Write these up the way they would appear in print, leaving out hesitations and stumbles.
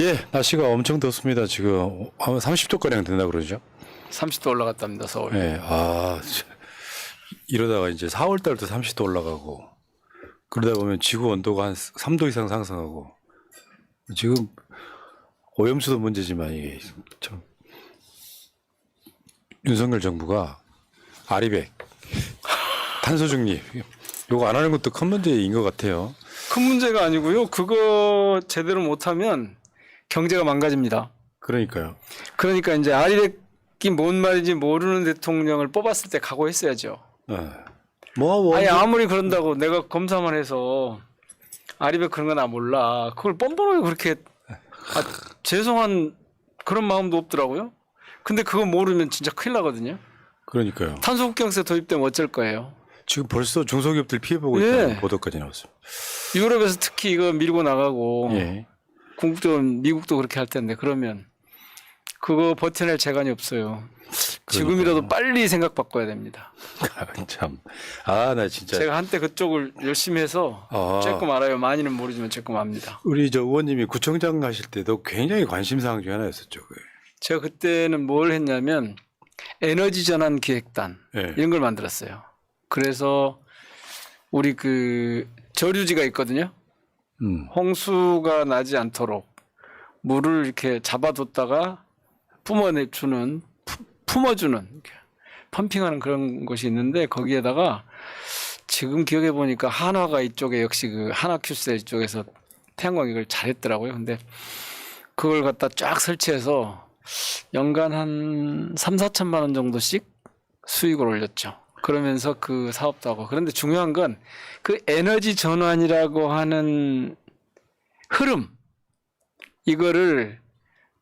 예, 날씨가 엄청 덥습니다. 지금 아마 30도가량 된다 그러죠. 30도 올라갔답니다, 서울. 예, 이러다가 이제 4월 달부터 30도 올라가고 그러다 보면 지구 온도가 한 3도 이상 상승하고 지금 오염수도 문제지만 이게 참 윤석열 정부가 아리백, 탄소 중립 요거 안 하는 것도 큰 문제인 것 같아요. 큰 문제가 아니고요. 그거 제대로 못하면 경제가 망가집니다. 그러니까요. 그러니까 이제 아리백이 뭔 말인지 모르는 대통령을 뽑았을 때 각오했어야죠. 예. 아니 아무리 그런다고 내가 검사만 해서 아리백 그런 거 나 몰라. 그걸 뻔뻔하게 그렇게 죄송한 그런 마음도 없더라고요. 근데 그거 모르면 진짜 큰일 나거든요. 그러니까요. 탄소국경세 도입되면 어쩔 거예요. 지금 벌써 중소기업들 피해보고 예. 있다는 보도까지 나왔습니다. 유럽에서 특히 이거 밀고 나가고 예. 궁극적으로 미국도 그렇게 할 텐데 그러면 그거 버텨낼 재간이 없어요. 지금이라도 빨리 생각 바꿔야 됩니다. 참. 나 진짜. 제가 한때 그쪽을 열심히 해서 조금 알아요. 많이는 모르지만 조금 압니다. 우리 저 의원님이 구청장 하실 때도 굉장히 관심사항 중에 하나였었죠. 그게. 제가 그때는 뭘 했냐면 에너지 전환 기획단 예. 이런 걸 만들었어요. 그래서 우리 그 저류지가 있거든요. 홍수가 나지 않도록 물을 이렇게 잡아뒀다가 품어주는 펌핑하는 그런 것이 있는데 거기에다가 지금 기억해 보니까 한화가 이쪽에 역시 그 한화큐셀 이쪽에서 태양광 이걸 잘했더라고요. 근데 그걸 갖다 쫙 설치해서 연간 한 3, 4천만 원 정도씩 수익을 올렸죠. 그러면서 그 사업도 하고. 그런데 중요한 건 그 에너지 전환이라고 하는 흐름, 이거를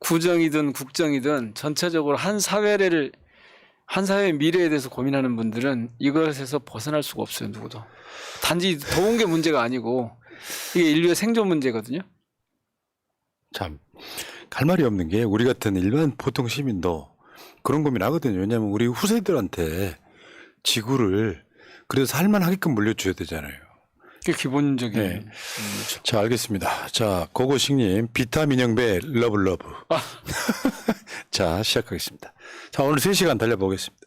구정이든 국정이든 전체적으로 한 사회의 미래에 대해서 고민하는 분들은 이것에서 벗어날 수가 없어요, 누구도. 단지 더운 게 문제가 아니고 이게 인류의 생존 문제거든요. 참. 갈 말이 없는 게 우리 같은 일반 보통 시민도 그런 고민 하거든요. 왜냐하면 우리 후세들한테 지구를 그래도 살만하게끔 물려줘야 되잖아요. 그게 기본적인. 네. 자, 알겠습니다. 자, 고고식님, 비타민형배 러블러브. 자, 시작하겠습니다. 자, 오늘 3시간 달려보겠습니다.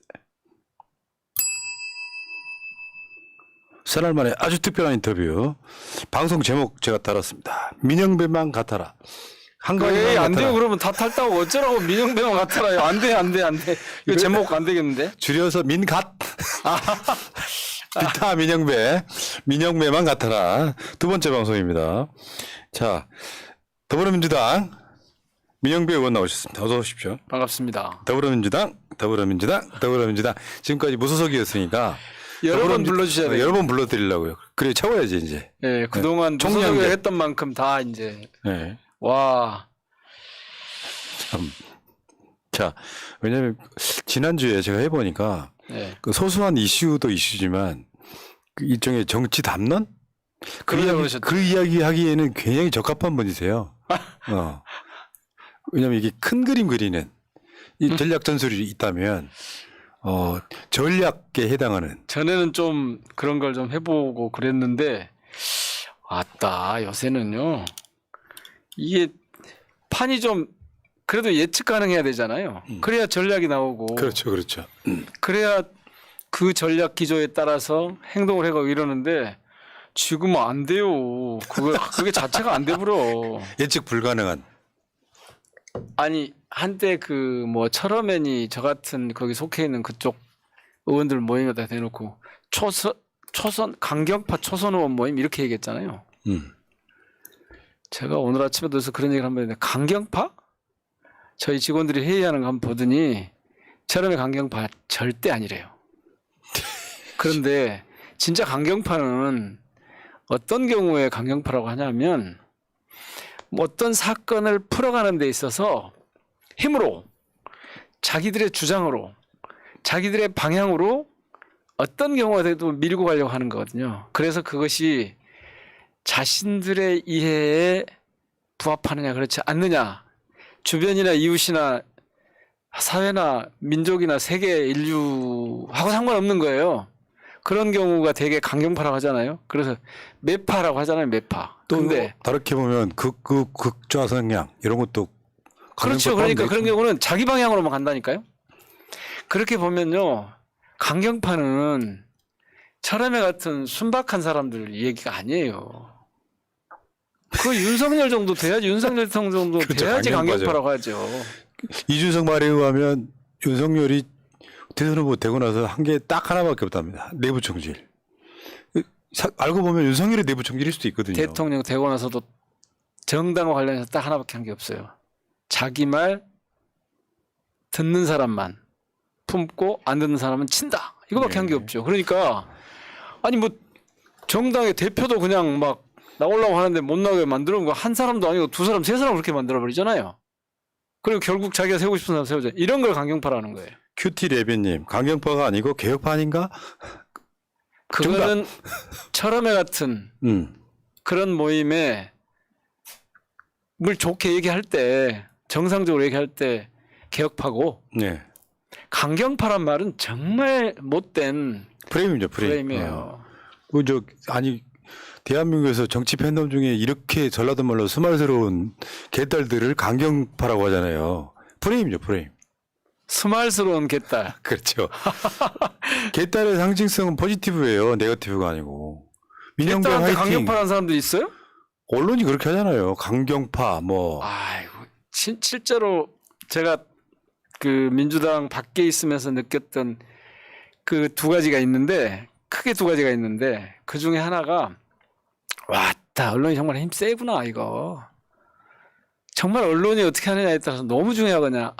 설날 만에 아주 특별한 인터뷰. 방송 제목 제가 달았습니다. 민영배만 같아라. 한가위만 안 돼요. 같아라. 그러면 다 탈다고 어쩌라고 민영배만 같아라요. 안 돼. 이거 제목 안 되겠는데? 줄여서 민갓. 비타 민영배만 같아라. 두 번째 방송입니다. 자, 더불어민주당 민영배 의원 나오셨습니다. 어서 오십시오. 반갑습니다. 더불어민주당. 지금까지 무소속이었으니까 여러 번 불러주셔야 돼요. 여러 번 불러드리려고요. 그래 채워야지 이제. 네, 그동안 총량제. 무소속을 했던 만큼 다 이제. 네. 와. 참. 자, 왜냐면 지난주에 제가 해보니까 네. 그 소소한 이슈도 이슈지만 그 일종의 정치 담론? 그러셨죠. 그 이야기 하기에는 굉장히 적합한 분이세요. 왜냐면 이게 큰 그림 그리는 이 전략 전술이 있다면 전략에 해당하는. 전에는 좀 그런 걸 좀 해보고 그랬는데 왔다 요새는요. 이게 판이 좀 그래도 예측 가능해야 되잖아요. 그래야 전략이 나오고. 그렇죠. 그래야 그 전략 기조에 따라서 행동을 해가고 이러는데 지금은 안 돼요. 그게 자체가 안 돼버려. 예측 불가능한. 아니 한때 그 뭐 철어맨이 저 같은 거기 속해 있는 그쪽 의원들 모임에다 대놓고 초선 강경파 초선 의원 모임 이렇게 얘기했잖아요. 제가 오늘 아침에도 그런 얘기를 한번 했는데 강경파? 저희 직원들이 회의하는 거 한번 보더니 철험의 강경파 절대 아니래요. 그런데 진짜 강경파는 어떤 경우에 강경파라고 하냐면 뭐 어떤 사건을 풀어가는 데 있어서 힘으로 자기들의 주장으로 자기들의 방향으로 어떤 경우가 돼도 밀고 가려고 하는 거거든요. 그래서 그것이 자신들의 이해에 부합하느냐 그렇지 않느냐 주변이나 이웃이나 사회나 민족이나 세계 인류하고 상관없는 거예요. 그런 경우가 되게 강경파라고 하잖아요. 그래서 매파라고 하잖아요. 매파. 또 근데 다르게 보면 극좌 성향 이런 것도 그렇죠. 강경파 그러니까 포함돼 그런 있죠. 경우는 자기 방향으로만 간다니까요. 그렇게 보면요. 강경파는 철험회 같은 순박한 사람들 얘기가 아니에요. 그 윤석열 정도 돼야지, 윤석열 정도 그렇죠, 돼야지 강경파죠. 강경파라고 하죠. 이준석 말에 의하면 윤석열이 대선 후보 되고 나서 한 게 딱 하나밖에 없답니다. 내부 총질. 알고 보면 윤석열이 내부 총질일 수도 있거든요. 대통령 되고 나서도 정당과 관련해서 딱 하나밖에 한 게 없어요. 자기 말 듣는 사람만 품고 안 듣는 사람은 친다. 이거밖에 한 게 네. 없죠. 그러니까 아니 뭐 정당의 대표도 그냥 막 나오려고 하는데 못 나오게 만드는 거 한 사람도 아니고 두 사람, 세 사람 그렇게 만들어 버리잖아요. 그리고 결국 자기가 세우고 싶은 사람 세우자. 이런 걸 강경파라는 거예요. 큐티 레비님 강경파가 아니고 개혁파 아닌가? 그거는 철험회 같은 그런 모임에 물 좋게 얘기할 때 정상적으로 얘기할 때 개혁파고 네. 강경파란 말은 정말 못된 프레임이죠, 프레임. 프레임이에요. 아니 대한민국에서 정치 팬덤 중에 이렇게 전라도 말로 스말스러운 개딸들을 강경파라고 하잖아요. 프레임이죠, 프레임. 스말스러운 개딸. 그렇죠. 개딸의 상징성은 포지티브예요, 네거티브가 아니고. 민영배 개딸한테 화이팅. 강경파라는 사람도 있어요? 언론이 그렇게 하잖아요. 강경파 뭐. 아이고, 실제로 제가 그 민주당 밖에 있으면서 느꼈던 그 두 가지가 있는데, 크게 두 가지가 있는데, 그 중에 하나가, 왔다, 언론이 정말 힘 세구나, 이거. 정말 언론이 어떻게 하느냐에 따라서 너무 중요하구나.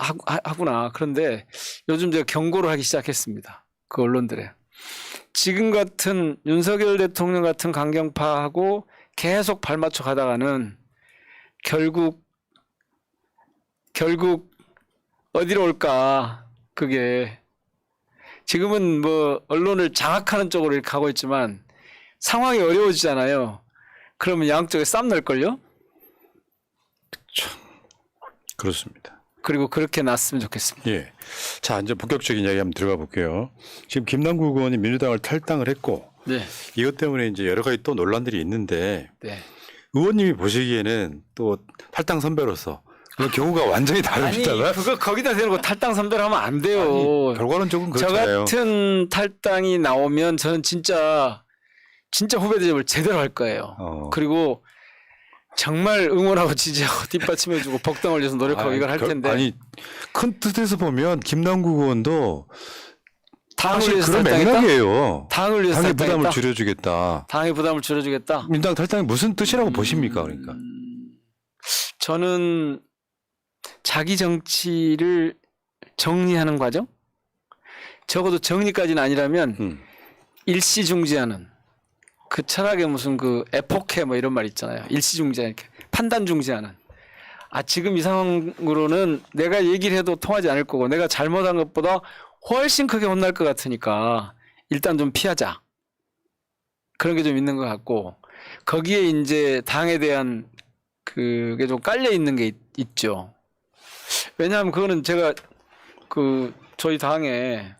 그런데 요즘 제가 경고를 하기 시작했습니다. 그 언론들에. 지금 같은 윤석열 대통령 같은 강경파하고 계속 발맞춰 가다가는 결국 어디로 올까? 그게 지금은 뭐 언론을 장악하는 쪽으로 이렇게 가고 있지만 상황이 어려워지잖아요. 그러면 양쪽에 쌈 날걸요? 그렇습니다. 그리고 그렇게 났으면 좋겠습니다. 예. 자, 이제 본격적인 이야기 한번 들어가 볼게요. 지금 김남국 의원이 민주당을 탈당을 했고, 네. 이것 때문에 이제 여러 가지 또 논란들이 있는데, 네. 의원님이 보시기에는 또 탈당 선배로서 그 경우가 완전히 아니, 다릅니다만, 그거 거기다 대놓고 탈당 선배를 하면 안 돼요. 결과론적으로 저 그렇잖아요. 같은 탈당이 나오면 저는 진짜 후배 대접을 제대로 할 거예요. 그리고 정말 응원하고 지지하고 뒷받침해주고 벅덩 올려서 노력하고 이걸 할 텐데. 아니, 큰 뜻에서 보면 김남국 의원도 당을 사실 위해서 그런 탈당했다? 맥락이에요. 당을 위해서 당의 부담을 탈당했다? 줄여주겠다. 당의 부담을 줄여주겠다? 민주당 탈당이 무슨 뜻이라고 보십니까? 그러니까. 저는 자기 정치를 정리하는 과정? 적어도 정리까지는 아니라면 일시중지하는 그 철학에 무슨 그 에포케 뭐 이런 말 있잖아요. 일시중지하는 이렇게 판단 중지하는. 아 지금 이 상황으로는 내가 얘기를 해도 통하지 않을 거고 내가 잘못한 것보다 훨씬 크게 혼날 것 같으니까 일단 좀 피하자. 그런 게 좀 있는 것 같고 거기에 이제 당에 대한 그게 좀 깔려 있는 게 있죠. 왜냐하면 그거는 제가 그 저희 당에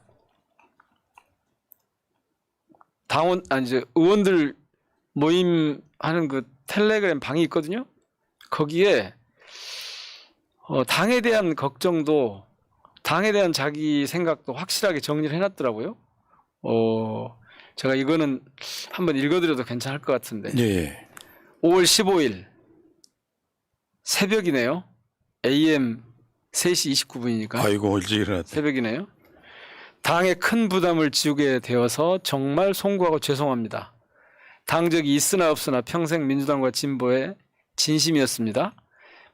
이제 의원들 모임하는 그 텔레그램 방이 있거든요. 거기에 당에 대한 걱정도 당에 대한 자기 생각도 확실하게 정리를 해놨더라고요. 제가 이거는 한번 읽어드려도 괜찮을 것 같은데. 예. 5월 15일 새벽이네요. AM 3시 29분이니까. 아이고 일찍 일어났다. 새벽이네요. 당에 큰 부담을 지우게 되어서 정말 송구하고 죄송합니다. 당적이 있으나 없으나 평생 민주당과 진보에 진심이었습니다.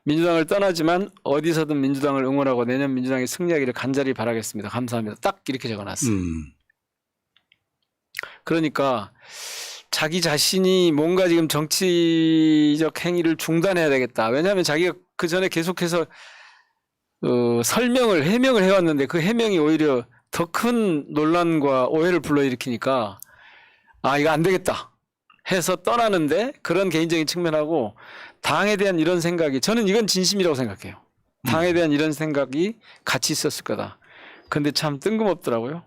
민주당을 떠나지만 어디서든 민주당을 응원하고 내년 민주당이 승리하기를 간절히 바라겠습니다. 감사합니다. 딱 이렇게 적어놨어요. 그러니까 자기 자신이 뭔가 지금 정치적 행위를 중단해야 되겠다. 왜냐하면 자기가 그 전에 계속해서 해명을 해왔는데 그 해명이 오히려 더 큰 논란과 오해를 불러일으키니까 아 이거 안 되겠다 해서 떠나는데 그런 개인적인 측면하고 당에 대한 이런 생각이 저는 이건 진심이라고 생각해요. 당에 대한 이런 생각이 같이 있었을 거다. 근데 참 뜬금없더라고요.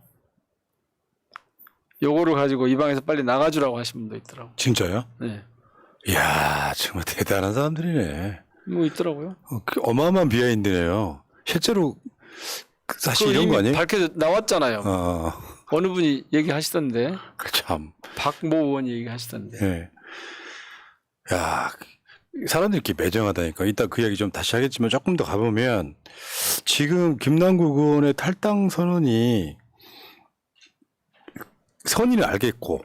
요거를 가지고 이 방에서 빨리 나가주라고 하신 분도 있더라고. 진짜요? 네. 이야, 정말 대단한 사람들이네. 뭐 있더라고요. 어마어마한 비하인드네요. 실제로 사실 그거 이런 거 이미 아니에요? 밝혀져 나왔잖아요. 어, 어느 분이 얘기하시던데. 참. 박모 의원이 얘기하시던데. 예. 야, 사람들이 이렇게 매정하다니까. 이따 그 이야기 좀 다시 하겠지만 조금 더 가보면 지금 김남국 의원의 탈당 선언이 선의는 알겠고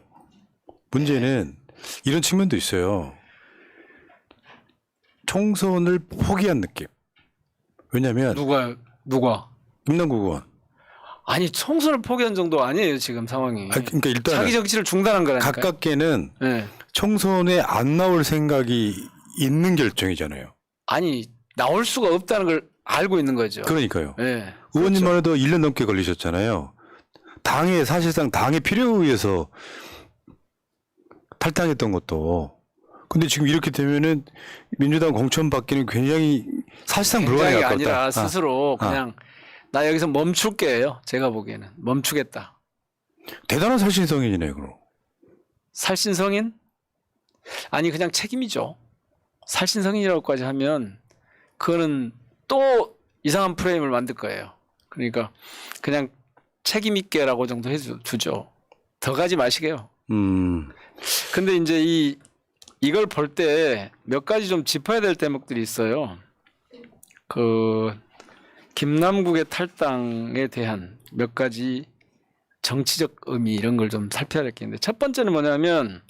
문제는 이런 측면도 있어요. 총선을 포기한 느낌. 왜냐면 누가? 김남국 의원. 아니 총선을 포기한 정도 아니에요 지금 상황이. 그러니까 일단 자기 정치를 중단한 거라니까요. 가깝게는 네. 총선에 안 나올 생각이 있는 결정이잖아요. 아니 나올 수가 없다는 걸 알고 있는 거죠. 그러니까요. 네. 의원님만 해도 1년 넘게 걸리셨잖아요. 사실상 당의 필요에 의해서 탈당했던 것도. 근데 지금 이렇게 되면은 민주당 공천 받기는 굉장히 사실상 불가능에 굉장히 가깝다. 아니라 스스로 그냥 나 여기서 멈출게요. 제가 보기에는 멈추겠다. 대단한 살신성인이네, 그럼. 살신성인? 아니 그냥 책임이죠. 살신성인이라고까지 하면 그거는 또 이상한 프레임을 만들 거예요. 그러니까 그냥 책임 있게라고 정도 해두죠. 더 가지 마시게요. 근데 이제 이걸 볼 때 몇 가지 좀 짚어야 될 대목들이 있어요. 그 김남국의 탈당에 대한 몇 가지 정치적 의미 이런 걸 좀 살펴야 될 게 있는데 첫 번째는 뭐냐면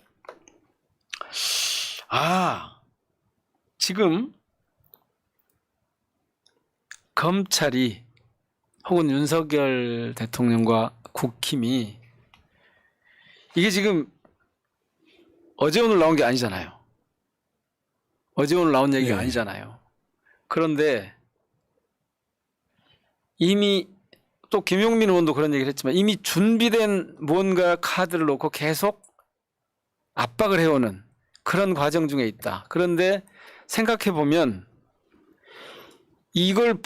지금 검찰이 혹은 윤석열 대통령과 국힘이 이게 지금 어제 오늘 나온 게 아니잖아요. 어제 오늘 나온 얘기가 네. 아니잖아요. 그런데 이미 또 김용민 의원도 그런 얘기를 했지만 이미 준비된 무언가 카드를 놓고 계속 압박을 해오는 그런 과정 중에 있다. 그런데 생각해 보면 이걸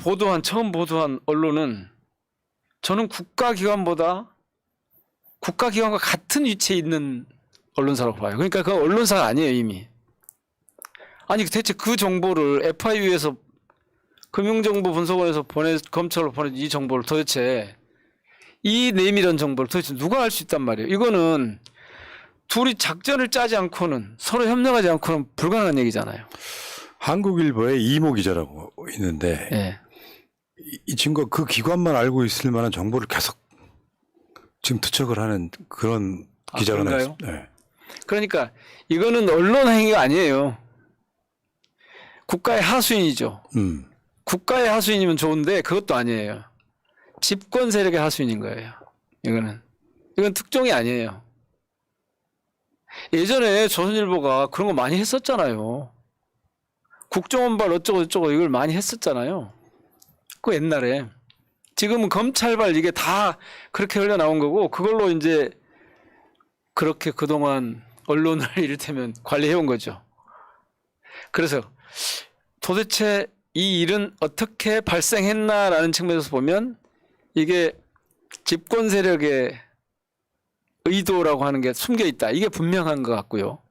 처음 보도한 언론은 저는 국가기관과 같은 위치에 있는 언론사라고 봐요. 그러니까 그 언론사가 아니에요, 이미. 아니, 대체 그 정보를 FIU에서 금융정보분석원에서 검찰로 보낸 이 정보를 도대체 이 내밀한 정보를 도대체 누가 알 수 있단 말이에요. 이거는 둘이 작전을 짜지 않고는 서로 협력하지 않고는 불가능한 얘기잖아요. 한국일보의 이모 기자라고 있는데 예. 이 친구가 그 기관만 알고 있을 만한 정보를 계속 지금 투척을 하는 그런 기자가 그런가요? 나왔습니다. 네. 그러니까 이거는 언론 행위가 아니에요. 국가의 하수인이죠. 국가의 하수인이면 좋은데 그것도 아니에요. 집권 세력의 하수인인 거예요. 이건 특종이 아니에요. 예전에 조선일보가 그런 거 많이 했었잖아요. 국정원발 어쩌고 저쩌고 이걸 많이 했었잖아요. 그 옛날에. 지금은 검찰발 이게 다 그렇게 흘러나온 거고 그걸로 이제 그렇게 그동안 언론을 이를테면 관리해온 거죠. 그래서 도대체 이 일은 어떻게 발생했나라는 측면에서 보면 이게 집권 세력의 의도라고 하는 게 숨겨 있다. 이게 분명한 것 같고요.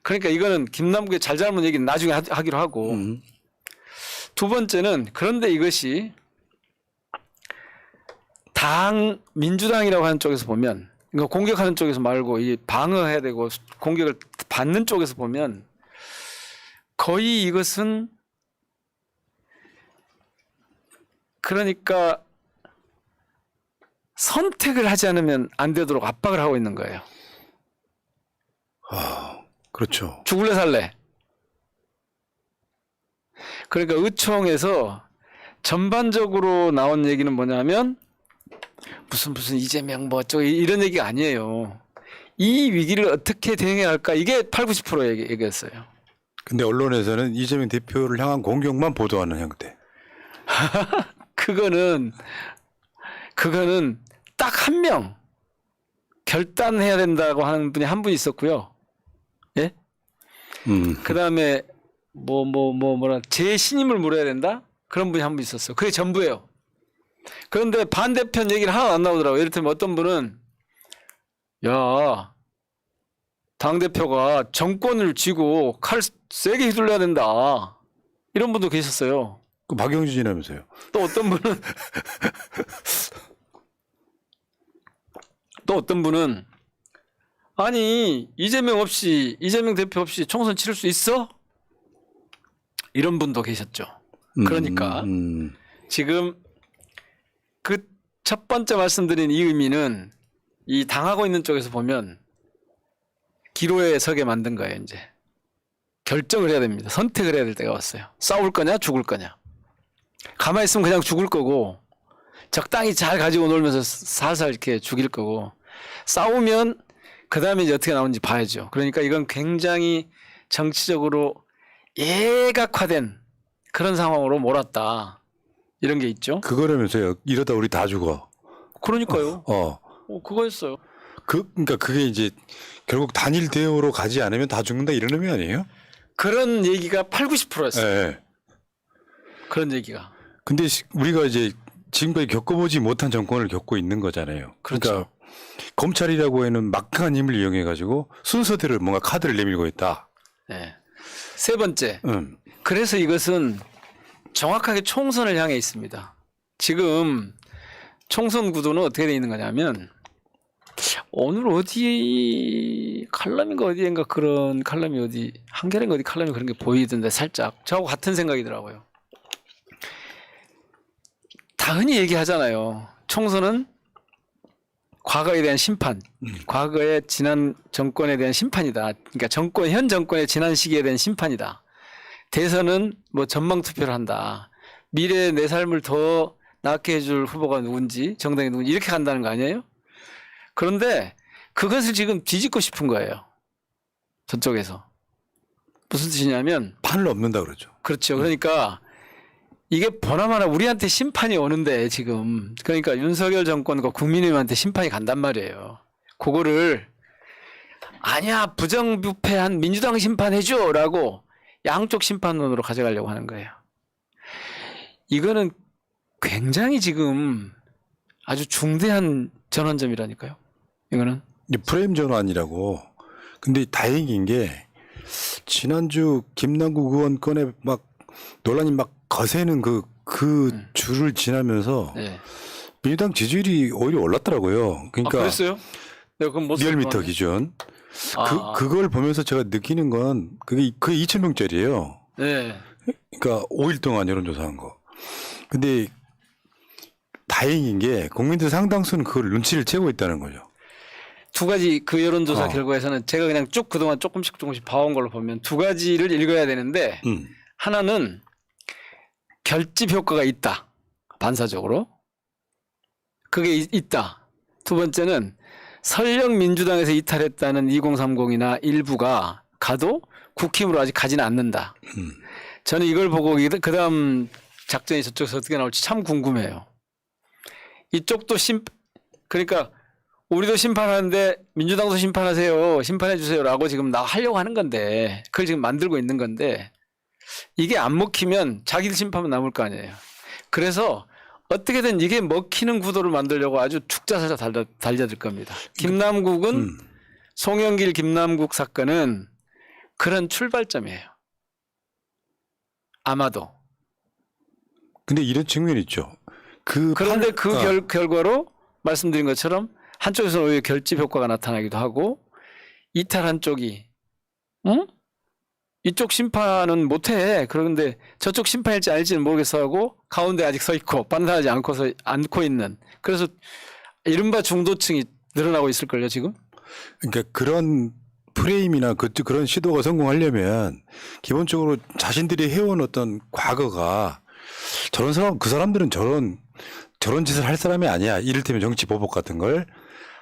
그러니까 이거는 김남국의 잘잘못 얘기는 나중에 하기로 하고 두 번째는 그런데 이것이 민주당이라고 하는 쪽에서 보면 이거 공격하는 쪽에서 말고 이 방어해야 되고 공격을 받는 쪽에서 보면 거의 이것은 그러니까 선택을 하지 않으면 안 되도록 압박을 하고 있는 거예요. 그렇죠. 죽을래 살래. 그러니까 의총에서 전반적으로 나온 얘기는 뭐냐면 무슨 이재명 뭐 어쩌고 이런 얘기가 아니에요. 이 위기를 어떻게 대응해야 할까 이게 80~90% 얘기했어요. 근데 언론에서는 이재명 대표를 향한 공격만 보도하는 형태. 그거는 딱 한 명 결단해야 된다고 하는 분이 한 분 있었고요. 예? 그다음에 뭐라 제 신임을 물어야 된다? 그런 분이 한 분 있었어요. 그게 전부예요. 그런데 반대편 얘기를 하나 안 나오더라고요. 예를 들면 어떤 분은 야, 당대표가 정권을 쥐고 칼 세게 휘둘러야 된다. 이런 분도 계셨어요. 그 박영진이라면서요. 또 어떤 분은 또 어떤 분은 아니 이재명 대표 없이 총선 치를 수 있어? 이런 분도 계셨죠. 그러니까 지금 그 첫 번째 말씀드린 이 의미는 이 당하고 있는 쪽에서 보면 기로에 서게 만든 거예요. 이제 결정을 해야 됩니다. 선택을 해야 될 때가 왔어요. 싸울 거냐 죽을 거냐. 가만히 있으면 그냥 죽을 거고 적당히 잘 가지고 놀면서 살살 이렇게 죽일 거고 싸우면 그 다음에 이제 어떻게 나오는지 봐야죠. 그러니까 이건 굉장히 정치적으로 예각화된 그런 상황으로 몰았다. 이런 게 있죠. 그거라면서요. 이러다 우리 다 죽어. 그러니까요. 그거였어요. 그러니까 그게 이제 결국 단일 대우로 가지 않으면 다 죽는다 이런 의미 아니에요? 그런 얘기가 80%였어요. 예. 그런 얘기가. 근데 우리가 이제 지금까지 겪어보지 못한 정권을 겪고 있는 거잖아요. 그렇죠. 그러니까 검찰이라고 하는 막강한 힘을 이용해 가지고 순서대로 뭔가 카드를 내밀고 있다. 네. 세 번째. 그래서 이것은 정확하게 총선을 향해 있습니다. 지금 총선 구도는 어떻게 되어 있는 거냐면 오늘 어디 칼럼인가 어디인가 그런 칼럼이 어디 한겨레인가 어디 칼럼이 그런 게 보이던데 살짝 저하고 같은 생각이더라고요. 다 흔히 얘기하잖아요. 총선은 과거에 대한 심판, 과거의 지난 정권에 대한 심판이다. 그러니까 현 정권의 지난 시기에 대한 심판이다. 대선은 뭐 전망 투표를 한다. 미래의 내 삶을 더 낫게 해줄 후보가 누군지, 정당이 누군지 이렇게 간다는 거 아니에요? 그런데 그것을 지금 뒤집고 싶은 거예요. 저쪽에서. 무슨 뜻이냐면 판을 엎는다 그러죠. 그렇죠. 그러니까 이게 보나마나 우리한테 심판이 오는데 지금 그러니까 윤석열 정권과 국민의힘한테 심판이 간단 말이에요. 그거를 아니야 부정부패한 민주당 심판해줘라고 양쪽 심판론으로 가져가려고 하는 거예요. 이거는 굉장히 지금 아주 중대한 전환점이라니까요. 이거는 프레임 전환이라고. 근데 다행인 게 지난주 김남국 의원 건에 막 논란이 막 거세는 그 줄을 지나면서 네. 민주당 지지율이 오히려 올랐더라고요. 그러니까 그랬어요? 내가 그건 못 리얼미터 기준. 아. 그걸 보면서 제가 느끼는 건 그게 2,000명짜리예요. 네. 그러니까 5일 동안 여론조사한 거. 근데 다행인 게 국민들 상당수는 그걸 눈치를 채고 있다는 거죠. 두 가지 그 여론조사 결과에서는 제가 그냥 쭉 그동안 조금씩 봐온 걸로 보면 두 가지를 읽어야 되는데 하나는 결집 효과가 있다. 반사적으로. 그게 있다. 두 번째는 설령 민주당에서 이탈했다는 2030이나 일부가 가도 국힘으로 아직 가지는 않는다. 저는 이걸 보고 그 다음 작전이 저쪽에서 어떻게 나올지 참 궁금해요. 이쪽도 그러니까 우리도 심판하는데 민주당도 심판하세요. 심판해 주세요라고 지금 하려고 하는 건데 그걸 지금 만들고 있는 건데 이게 안 먹히면 자기들 심판만 남을 거 아니에요. 그래서 어떻게든 이게 먹히는 구도를 만들려고 아주 축자사자 달려들 겁니다. 김남국은 송영길 김남국 사건은 그런 출발점이에요. 아마도. 근데 이런 측면이 있죠. 그런데 결과로 말씀드린 것처럼 한쪽에서는 오히려 결집 효과가 나타나기도 하고 이탈한 쪽이 이쪽 심판은 못해. 그런데 저쪽 심판일지 알지는 모르겠어 하고 가운데 아직 서 있고 판단하지 않고 있는. 그래서 이른바 중도층이 늘어나고 있을걸요 지금. 그러니까 그런 프레임이나 그런 시도가 성공하려면 기본적으로 자신들이 해온 어떤 과거가 그 사람들은 저런 짓을 할 사람이 아니야. 이를테면 정치 보복 같은 걸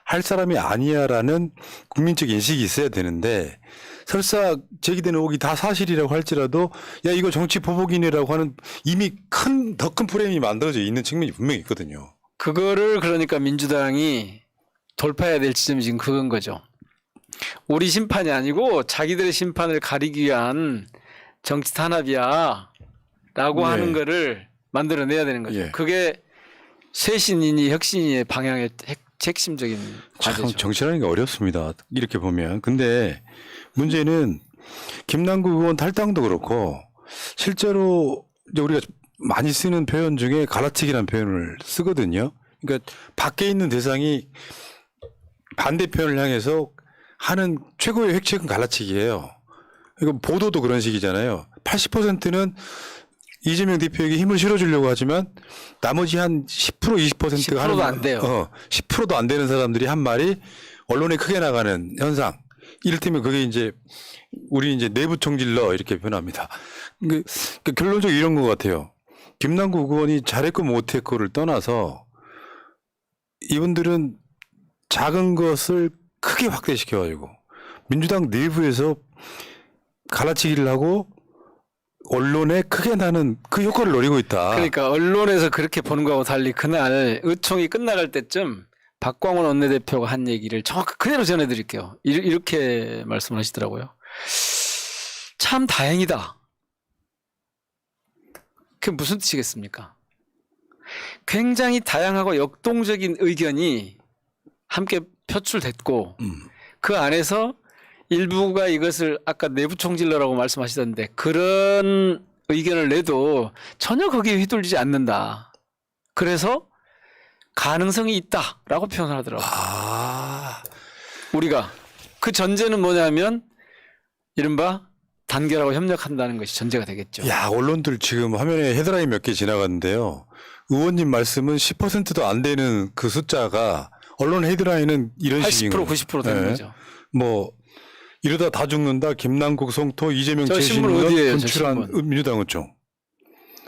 할 사람이 아니야라는 국민적 인식이 있어야 되는데 설사 제기되는 의혹이 다 사실이라고 할지라도 야 이거 정치 보복이네라고 하는 이미 더 큰 프레임이 만들어져 있는 측면이 분명히 있거든요. 그거를 그러니까 민주당이 돌파해야 될 지점이 지금 그건 거죠. 우리 심판이 아니고 자기들의 심판을 가리기 위한 정치 탄압이야 라고 하는 거를 만들어내야 되는 거죠. 그게 쇄신이니 혁신이의 방향의 핵심적인 참 과제죠. 정치라는 게 어렵습니다. 이렇게 보면. 근데 문제는 김남국 의원 탈당도 그렇고 실제로 이제 우리가 많이 쓰는 표현 중에 갈라치기라는 표현을 쓰거든요. 그러니까 밖에 있는 대상이 반대편을 향해서 하는 최고의 획책은 갈라치기예요. 이거 보도도 그런 식이잖아요. 80%는 이재명 대표에게 힘을 실어주려고 하지만 나머지 한 10% 20%가 10%도 안 돼요. 10%도 안 되는 사람들이 한 말이 언론에 크게 나가는 현상. 이를테면 그게 이제 우리 이제 내부 총질러 이렇게 표현합니다. 그러니까 결론적으로 이런 것 같아요. 김남국 의원이 잘했고 못했고를 떠나서 이분들은 작은 것을 크게 확대시켜가지고 민주당 내부에서 갈라치기를 하고 언론에 크게 나는 그 효과를 노리고 있다. 그러니까 언론에서 그렇게 보는 거하고 달리 그날 의총이 끝나갈 때쯤 박광원 원내대표가 한 얘기를 정확히 그대로 전해드릴게요. 이렇게 말씀을 하시더라고요. 참 다행이다. 그게 무슨 뜻이겠습니까? 굉장히 다양하고 역동적인 의견이 함께 표출됐고 그 안에서 일부가 이것을 아까 내부 총질러라고 말씀하시던데 그런 의견을 내도 전혀 거기에 휘둘리지 않는다. 그래서 가능성이 있다라고 표현을 하더라고요. 우리가 그 전제는 뭐냐면 이른바 단결하고 협력한다는 것이 전제가 되겠죠. 야, 언론들 지금 화면에 헤드라인 몇 개 지나갔는데요. 의원님 말씀은 10%도 안 되는 그 숫자가 언론 헤드라인은 이런 80% 식인 거예요. 90% 되는 네. 거죠. 뭐 이러다 다 죽는다. 김남국 송토 이재명 저 신문 최신원 어디예요, 저 분출한 신문? 민주당 의총.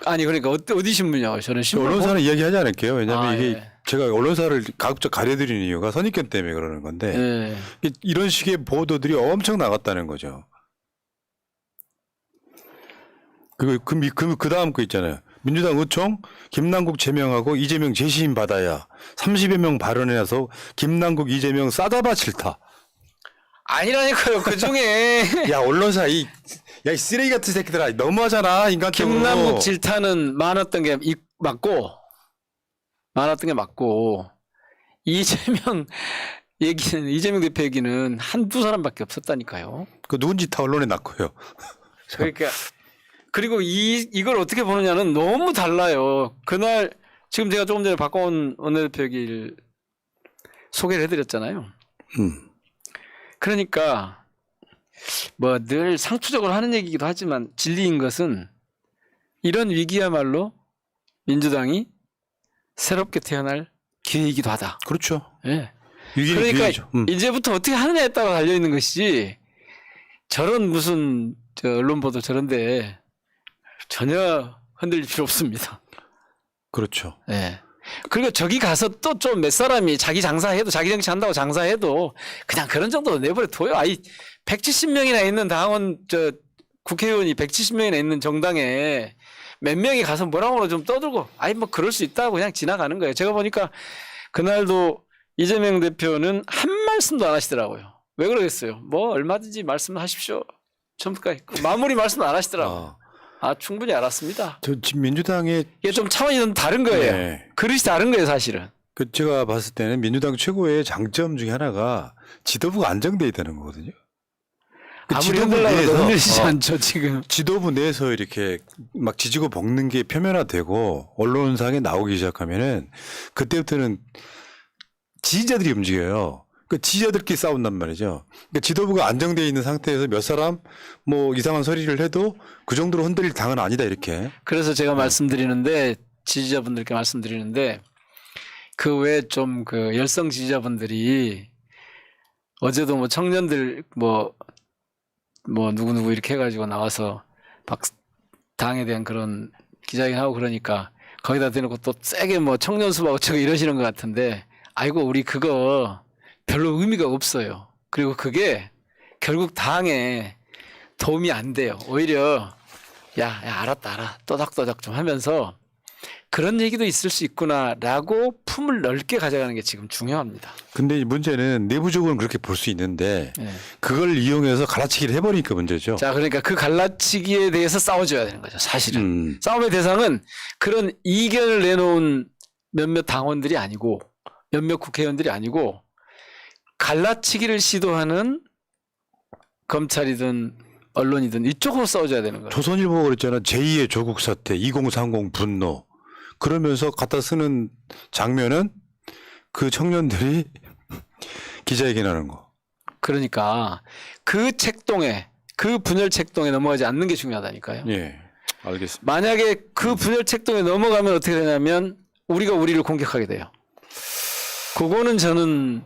아니 그러니까 어디 신문이요? 저는 신문 언론사는 이야기하지 않을게요. 왜냐하면 이게 예. 제가 언론사를 가급적 가려드리는 이유가 선입견 때문에 그러는 건데 예. 이런 식의 보도들이 엄청 나갔다는 거죠. 그 다음 거 있잖아요. 민주당 의총 김남국 제명하고 이재명 재시임 받아야 30여 명 발언해서 김남국 이재명 싸다바 싫다. 아니라니까요. 그 중에 야 언론사 이 쓰레기 같은 새끼들아 너무하잖아 인간적으로. 김남국 질타는 많았던 게 맞고 이재명 얘기는 이재명 대표 얘기는 한두 사람밖에 없었다니까요. 그 누군지 다 언론에 났고요. 그러니까 그리고 이걸 어떻게 보느냐는 너무 달라요. 그날 지금 제가 조금 전에 박광원 원내대표 얘기를 소개를 해드렸잖아요. 그러니까 뭐 늘 상투적으로 하는 얘기이기도 하지만 진리인 것은 이런 위기야말로 민주당이 새롭게 태어날 기회이기도 하다. 그렇죠. 예. 위기는 그러니까 기회죠. 이제부터 어떻게 하느냐에 따라 달려 있는 것이지 저런 무슨 언론 보도 저런데 전혀 흔들릴 필요 없습니다. 그렇죠. 예. 그리고 저기 가서 또 좀 몇 사람이 자기 장사해도 자기 정치 한다고 장사해도 그냥 그런 정도 내버려 둬요. 170명이나 있는 당원 국회의원이 170명이나 있는 정당에 몇 명이 가서 뭐라고 좀 떠들고 뭐 그럴 수 있다고 그냥 지나가는 거예요. 제가 보니까 그날도 이재명 대표는 한 말씀도 안 하시더라고요. 왜 그러겠어요? 뭐 얼마든지 말씀하십시오. 처음부터까지 마무리 말씀 안 하시더라고요. 충분히 알았습니다. 저 지금 민주당의 이게 좀 차원이 좀 다른 거예요. 네. 그릇이 다른 거예요, 사실은. 제가 봤을 때는 민주당 최고의 장점 중에 하나가 지도부가 안정돼 있다는 거거든요. 아무리 흔들려도 흔들리지 않죠, 지금. 지도부 내에서 이렇게 막 지지고 볶는 게 표면화되고 언론상에 나오기 시작하면은 그때부터는 지지자들이 움직여요. 그 지지자들끼리 싸운단 말이죠. 그러니까 지도부가 안정되어 있는 상태에서 몇 사람 뭐 이상한 소리를 해도 그 정도로 흔들릴 당은 아니다 이렇게. 그래서 제가 말씀드리는데 지지자분들께 말씀드리는데 그 외에 좀 그 열성 지지자분들이 어제도 뭐 청년들 뭐 누구 이렇게 해가지고 나와서 당에 대한 그런 기자회견하고 그러니까 거기다 대놓고 또 세게 뭐 청년 수박 어쩌고 이러시는 것 같은데 아이고 우리 그거 별로 의미가 없어요. 그리고 그게 결국 당에 도움이 안 돼요. 오히려 야 알았다 또닥또닥 좀 하면서 그런 얘기도 있을 수 있구나라고 품을 넓게 가져가는 게 지금 중요합니다. 근데 문제는 내부적으로는 그렇게 볼 수 있는데 네. 그걸 이용해서 갈라치기를 해버리니까 문제죠. 자, 그러니까 그 갈라치기에 대해서 싸워줘야 되는 거죠. 사실은 싸움의 대상은 그런 이견을 내놓은 몇몇 당원들이 아니고 몇몇 국회의원들이 아니고 갈라치기를 시도하는 검찰이든 언론이든 이쪽으로 싸워줘야 되는 거예요. 조선일보가 그랬잖아. 제2의 조국 사태, 2030 분노. 그러면서 갖다 쓰는 장면은 그 청년들이 기자회견하는 거. 그러니까 그 책동에 그 분열 책동에 넘어가지 않는 게 중요하다니까요. 예, 알겠습니다. 만약에 그 분열 책동에 넘어가면 어떻게 되냐면 우리가 우리를 공격하게 돼요. 그거는 저는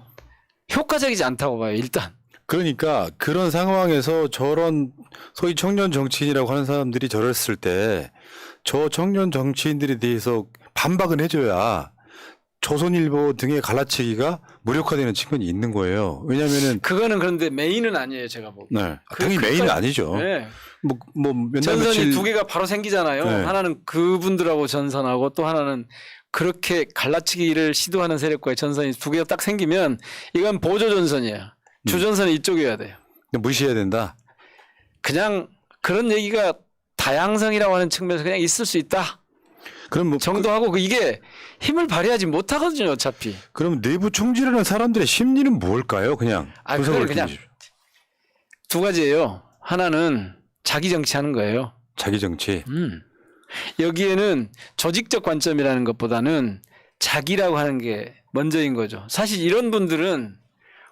효과적이지 않다고 봐요. 일단. 그러니까 그런 상황에서 저런 소위 청년 정치인이라고 하는 사람들이 저랬을 때 저 청년 정치인들에 대해서 반박은 해줘야 조선일보 등의 갈라치기가 무력화되는 측면이 있는 거예요. 왜냐하면은 그거는 그런데 메인은 아니에요. 제가 보기. 네, 당연히 메인은 아니죠. 네. 뭐몇날 전선이 며칠 두 개가 바로 생기잖아요. 네. 하나는 그분들하고 전선하고 또 하나는 그렇게 갈라치기를 시도하는 세력과의 전선이 두 개가 딱 생기면 이건 보조 전선이야. 주전선이 이쪽이어야 돼요. 무시해야 된다. 그냥 그런 얘기가 다양성이라고 하는 측면에서 그냥 있을 수 있다 그럼 뭐 정도하고 이게 힘을 발휘하지 못하거든요. 어차피. 그럼 내부 총질하는 사람들의 심리는 뭘까요? 그냥 아, 분석을 그걸 그냥 해주십시오. 두 가지예요. 하나는 자기 정치하는 거예요. 자기 정치. 여기에는 조직적 관점이라는 것보다는 자기라고 하는 게 먼저인 거죠. 사실 이런 분들은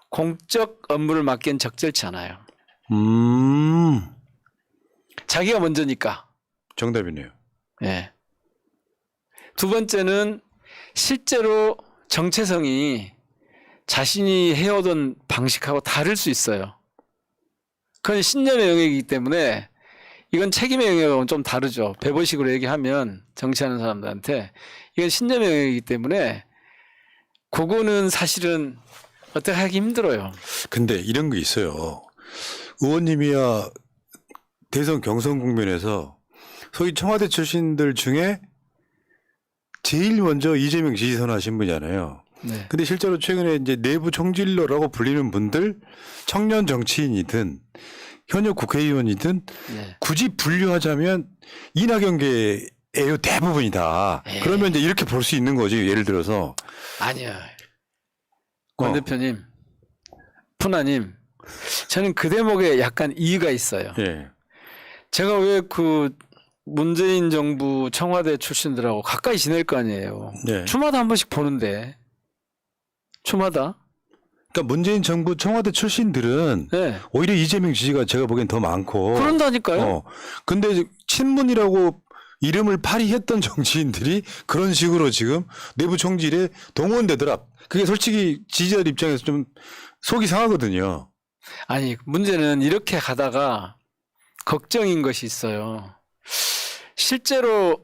공적 업무를 맡기엔 적절치 않아요. 자기가 먼저니까. 정답이네요. 예. 두 번째는 실제로 정체성이 자신이 해오던 방식하고 다를 수 있어요. 그건 신념의 영역이기 때문에 이건 책임의 영역하고는 좀 다르죠. 배보식으로 얘기하면 정치하는 사람들한테 이건 신념의 영역이기 때문에 그거는 사실은 어떻게 하기 힘들어요. 근데 이런 게 있어요. 의원님이야 대선 경선 국면에서 소위 청와대 출신들 중에 제일 먼저 이재명 지지선 하신 분이잖아요. 네. 근데 실제로 최근에 이제 내부 총질러라고 불리는 분들 청년 정치인이든 현역 국회의원이든 네. 굳이 분류하자면 이낙연계예요 대부분이 다. 에이. 그러면 이제 이렇게 볼 수 있는 거지. 예를 들어서 아니요. 권 대표님, 푸나님, 저는 그 대목에 약간 이유가 있어요. 예. 제가 왜 그 문재인 정부 청와대 출신들하고 가까이 지낼 거 아니에요. 네. 주마다 한 번씩 보는데. 주마다. 그러니까 문재인 정부 청와대 출신들은 네. 오히려 이재명 지지가 제가 보기엔 더 많고. 그런다니까요. 근데 친문이라고 이름을 발휘했던 정치인들이 그런 식으로 지금 내부 총질에 동원되더라. 그게 솔직히 지지자들 입장에서 좀 속이 상하거든요. 아니, 문제는 이렇게 가다가 걱정인 것이 있어요. 실제로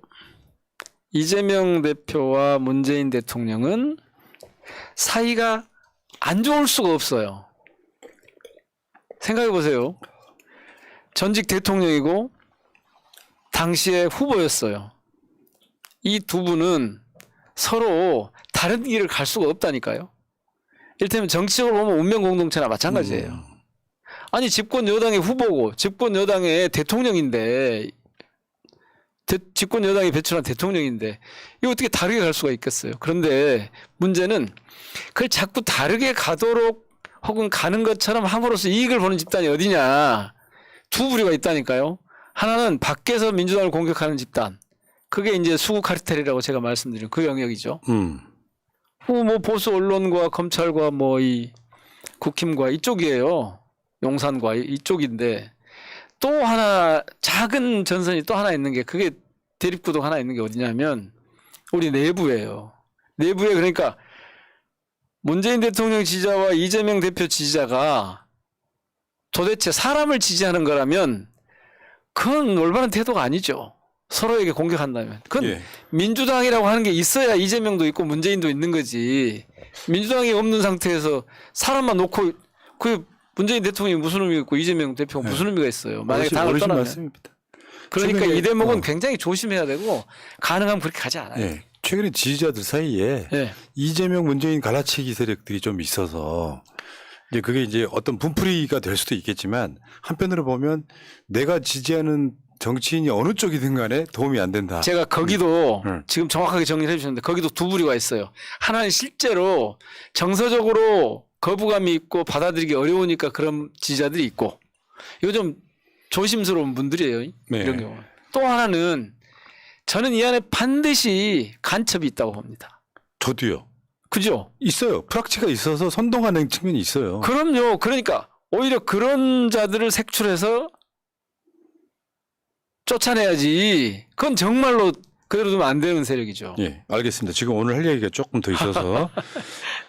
이재명 대표와 문재인 대통령은 사이가 안 좋을 수가 없어요. 생각해 보세요. 전직 대통령이고 당시에 후보였어요. 이 두 분은 서로 다른 길을 갈 수가 없다니까요. 이를테면 정치적으로 보면 운명 공동체나 마찬가지예요. 아니 집권 여당의 후보고 집권 여당의 대통령인데 집권 여당이 배출한 대통령인데 이거 어떻게 다르게 갈 수가 있겠어요. 그런데 문제는 그걸 자꾸 다르게 가도록 혹은 가는 것처럼 함으로써 이익을 보는 집단이 어디냐. 두 부류가 있다니까요. 하나는 밖에서 민주당을 공격하는 집단. 그게 이제 수구 카르텔이라고 제가 말씀드린 그 영역이죠. 뭐 보수 언론과 검찰과 뭐 이 국힘과 이쪽이에요. 용산과 이쪽인데 또 하나 작은 전선이 또 하나 있는 게 그게 대립구도가 하나 있는 게 어디냐면 우리 내부예요. 내부에 그러니까 문재인 대통령 지지자와 이재명 대표 지지자가 도대체 사람을 지지하는 거라면 그건 올바른 태도가 아니죠. 서로에게 공격한다면. 그건 예. 민주당이라고 하는 게 있어야 이재명도 있고 문재인도 있는 거지. 민주당이 없는 상태에서 사람만 놓고 그 문재인 대통령이 무슨 의미가 있고 이재명 대표가 무슨 의미가 있어요. 만약에 당을 떠나면. 맞습니다. 그러니까 최근에, 이 대목은 굉장히 조심해야 되고 가능하면 그렇게 가지 않아요. 예. 최근에 지지자들 사이에 예. 이재명 문재인 갈라치기 세력들이 좀 있어서 이제 그게 이제 어떤 분풀이가 될 수도 있겠지만 한편으로 보면 내가 지지하는 정치인이 어느 쪽이든 간에 도움이 안 된다. 제가 거기도 음. 지금 정확하게 정리를 해주셨는데 거기도 두 부류가 있어요. 하나는 실제로 정서적으로 거부감이 있고 받아들이기 어려우니까 그런 지지자들이 있고 요즘 조심스러운 분들이에요. 네. 이런 경우. 또 하나는 저는 이 안에 반드시 간첩이 있다고 봅니다. 저도요. 그죠? 있어요. 프락치가 있어서 선동하는 측면이 있어요. 그럼요. 그러니까 오히려 그런 자들을 색출해서 쫓아내야지. 그건 정말로 그대로 두면 안 되는 세력이죠. 예, 알겠습니다. 지금 오늘 할 얘기가 조금 더 있어서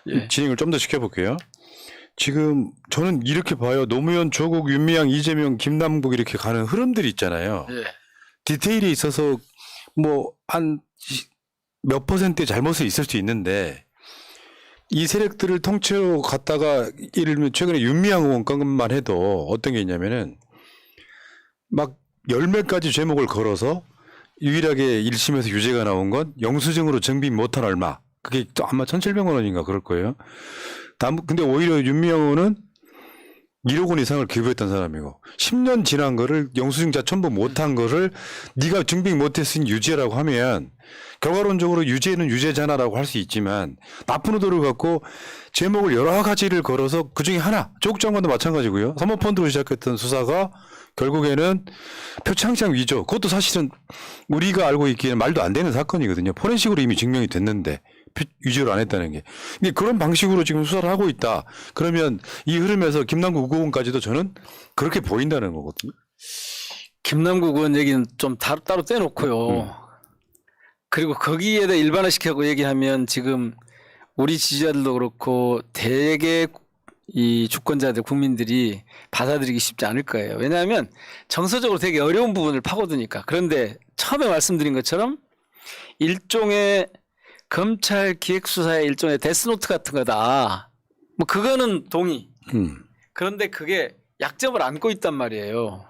예. 진행을 좀 더 시켜볼게요. 지금 저는 이렇게 봐요. 노무현, 조국, 윤미향, 이재명, 김남국 이렇게 가는 흐름들이 있잖아요. 예. 디테일에 있어서 뭐 한 몇 퍼센트의 잘못은 있을 수 있는데 이 세력들을 통째로 갔다가 예를 들면 최근에 윤미향 의원 건만 해도 어떤 게 있냐면은 막 10매까지 제목을 걸어서 유일하게 1심에서 유죄가 나온 건 영수증으로 증빙 못한 얼마. 그게 또 아마 1,700만 원인가 그럴 거예요. 근데 오히려 윤미향 의원은 1억 원 이상을 기부했던 사람이고 10년 지난 거를 영수증자 첨부 못한 거를 네가 증빙 못했으니 유죄라고 하면 결과론적으로 유죄는 유죄잖아라고 할 수 있지만 나쁜 의도를 갖고 제목을 여러 가지를 걸어서 그중에 하나 조국 장관도 마찬가지고요. 사모펀드로 시작했던 수사가 결국에는 표창장 위조 그것도 사실은 우리가 알고 있기에는 말도 안 되는 사건이거든요. 포렌식으로 이미 증명이 됐는데 위조를 안 했다는 게. 근데 그런 방식으로 지금 수사를 하고 있다. 그러면 이 흐름에서 김남국 의원까지도 저는 그렇게 보인다는 거거든요. 김남국 의원 얘기는 좀 따로 떼놓고요. 그리고 거기에다 일반화시켜서 얘기하면 지금 우리 지지자들도 그렇고 대개 이 주권자들 국민들이 받아들이기 쉽지 않을 거예요. 왜냐하면 정서적으로 되게 어려운 부분을 파고드니까. 그런데 처음에 말씀드린 것처럼 일종의 검찰 기획수사의 일종의 데스노트 같은 거다. 뭐 그거는 동의. 그런데 그게 약점을 안고 있단 말이에요.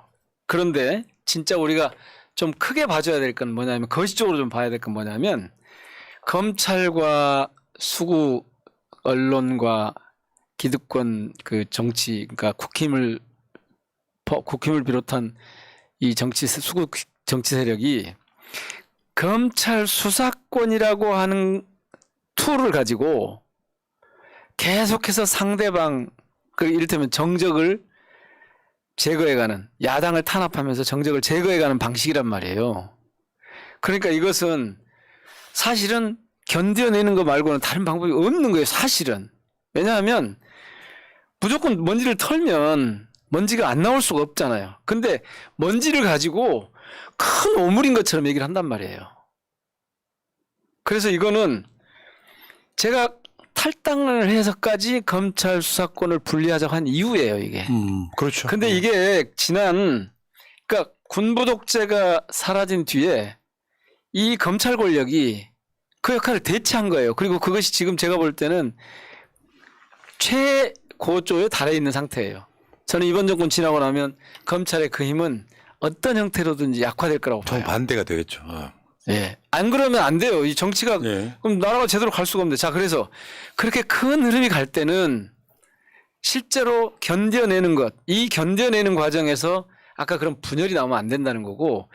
그런데 진짜 우리가 좀 크게 봐줘야 될 건 뭐냐면 거시적으로 좀 봐야 될 건 뭐냐면 검찰과 수구 언론과 기득권 그 정치 그러니까 국힘을 비롯한 이 수구 정치 세력이 검찰 수사권이라고 하는 툴을 가지고 계속해서 상대방 그 이를테면 정적을 제거해가는 야당을 탄압하면서 정적을 제거해가는 방식이란 말이에요. 그러니까 이것은 사실은 견뎌내는 거 말고는 다른 방법이 없는 거예요. 사실은. 왜냐하면 무조건 먼지를 털면 먼지가 안 나올 수가 없잖아요. 근데 먼지를 가지고 큰 오물인 것처럼 얘기를 한단 말이에요. 그래서 이거는 제가 탈당을 해서까지 검찰 수사권을 분리하자고 한 이유예요, 이게. 그렇죠. 근데 이게 그러니까 군부 독재가 사라진 뒤에 이 검찰 권력이 그 역할을 대체한 거예요. 그리고 그것이 지금 제가 볼 때는 최고조에 달해 있는 상태예요. 저는 이번 정권 지나고 나면 검찰의 그 힘은 어떤 형태로든지 약화될 거라고 봐요. 정반대가 되겠죠. 예. 안 그러면 안 돼요. 이 정치가 예. 그럼 나라가 제대로 갈 수가 없는데. 자, 그래서 그렇게 큰 흐름이 갈 때는 실제로 견뎌내는 것, 이 견뎌내는 과정에서 아까 그런 분열이 나오면 안 된다는 거고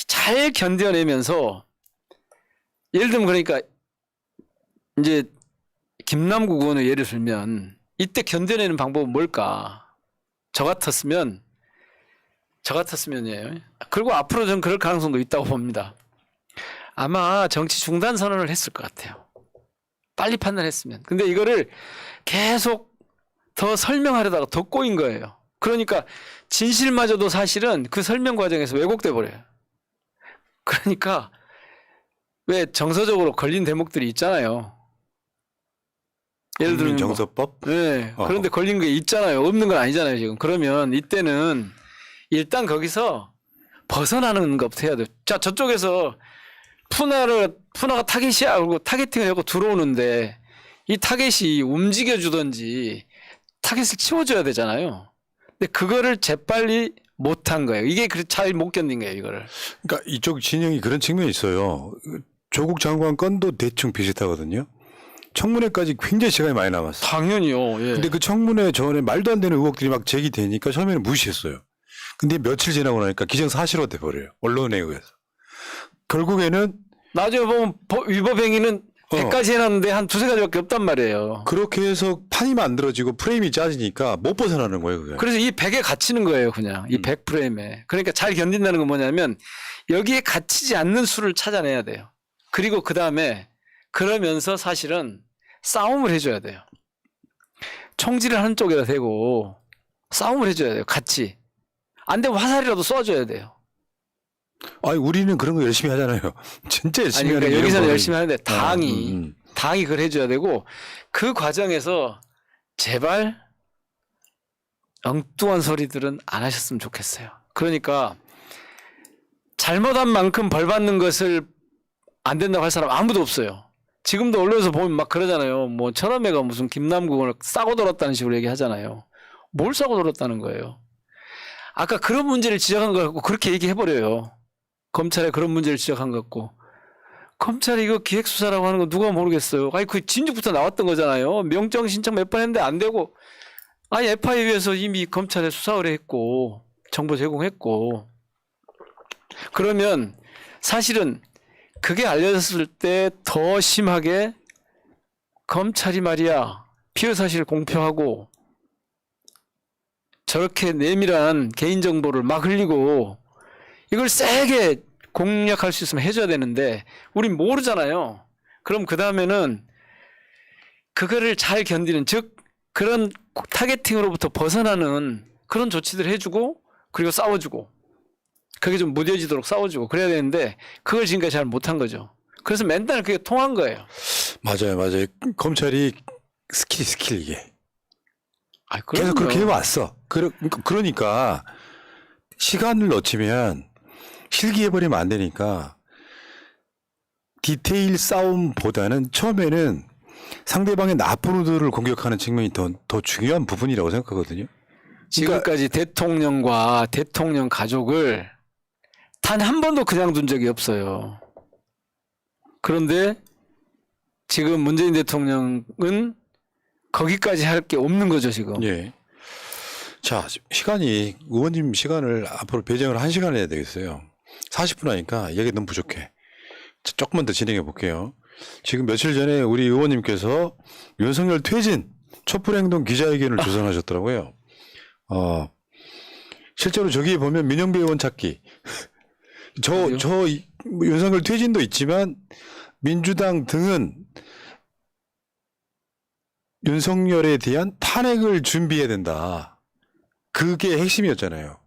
잘 견뎌내면서 예를 들면 그러니까 이제 김남국 의원의 예를 들면 이때 견뎌내는 방법은 뭘까? 저 같았으면이에요. 그리고 앞으로 전 그럴 가능성도 있다고 봅니다. 아마 정치 중단 선언을 했을 것 같아요. 빨리 판단했으면. 근데 이거를 계속 더 설명하려다가 더 꼬인 거예요. 그러니까 진실마저도 사실은 그 설명 과정에서 왜곡돼 버려요. 그러니까 왜 정서적으로 걸린 대목들이 있잖아요. 예를 들면 정서법? 네. 그런데 걸린 게 있잖아요. 없는 건 아니잖아요, 지금. 그러면 이때는 일단 거기서 벗어나는 것부터 해야 돼요. 자, 저쪽에서 푸나가 타겟이야 하고 타겟팅을 하고 들어오는데 이 타겟이 움직여주든지 타겟을 치워줘야 되잖아요. 근데 그거를 재빨리 못한 거예요. 이게 잘 못 견딘 거예요, 이거를. 그러니까 이쪽 진영이 그런 측면이 있어요. 조국 장관 건도 대충 비슷하거든요. 청문회까지 굉장히 시간이 많이 남았어요. 당연히요. 예. 근데 그 청문회 전에 말도 안 되는 의혹들이 막 제기되니까 처음에는 무시했어요. 근데 며칠 지나고 나니까 기정사실화 돼버려요. 언론에 의해서. 결국에는 나중에 보면 위법 행위는 100가지 해놨는데 한 두세 가지밖에 없단 말이에요. 그렇게 해서 판이 만들어지고 프레임이 짜지니까 못 벗어나는 거예요. 그게. 그래서 이 100에 갇히는 거예요. 그냥 이 100 프레임에. 그러니까 잘 견딘다는 건 뭐냐면 여기에 갇히지 않는 수를 찾아내야 돼요. 그리고 그 다음에 그러면서 사실은 싸움을 해줘야 돼요. 총질을 하는 쪽에다 대고 싸움을 해줘야 돼요. 같이. 안 되면 화살이라도 쏴줘야 돼요. 아니 우리는 그런 거 열심히 하잖아요. 진짜 열심히 아니, 그러니까 하는 여기서는 이런 열심히 하는데 당이 음. 당이 그걸 해줘야 되고 그 과정에서 제발 엉뚱한 소리들은 안 하셨으면 좋겠어요. 그러니까 잘못한 만큼 벌 받는 것을 안 된다고 할 사람 아무도 없어요. 지금도 언론에서 보면 막 그러잖아요. 뭐 천하매가 무슨 김남국을 싸고 돌았다는 식으로 얘기하잖아요. 뭘 싸고 돌았다는 거예요. 아까 그런 문제를 지적한 거 갖고 그렇게 얘기해버려요. 검찰에 그런 문제를 지적한 것 같고. 검찰이 이거 기획수사라고 하는 거 누가 모르겠어요. 아니 그 진즉부터 나왔던 거잖아요. 명령 신청 몇 번 했는데 안 되고. 아니 FIU에서 이미 검찰에 수사 의뢰했고 정보 제공했고. 그러면 사실은 그게 알려졌을 때 더 심하게 검찰이 말이야 피의 사실을 공표하고 저렇게 내밀한 개인정보를 막 흘리고 이걸 세게 공략할 수 있으면 해줘야 되는데 우린 모르잖아요. 그럼 그 다음에는 그거를 잘 견디는 즉 그런 타겟팅으로부터 벗어나는 그런 조치들을 해주고 그리고 싸워주고 그게 좀 무뎌지도록 싸워주고 그래야 되는데 그걸 지금까지 잘 못한 거죠. 그래서 맨날 그게 통한 거예요. 맞아요. 검찰이 스킬 이게. 아, 계속 그렇게 해왔어. 그러니까 시간을 놓치면 실기해버리면 안 되니까 디테일 싸움보다는 처음에는 상대방의 나쁜 의도를 공격하는 측면이 더 중요한 부분이라고 생각하거든요. 지금까지 대통령과 대통령 가족을 단 한 번도 그냥 둔 적이 없어요. 그런데 지금 문재인 대통령은 거기까지 할 게 없는 거죠, 지금. 예. 자, 의원님 시간을 앞으로 배정을 1시간 해야 되겠어요. 40분 하니까 얘기 너무 부족해. 자, 조금만 더 진행해 볼게요. 지금 며칠 전에 우리 의원님께서 윤석열 퇴진 촛불행동 기자회견을 조성하셨더라고요. 실제로 저기에 보면 민영배 의원 찾기. 윤석열 퇴진도 있지만 민주당 등은 윤석열에 대한 탄핵을 준비해야 된다. 그게 핵심이었잖아요.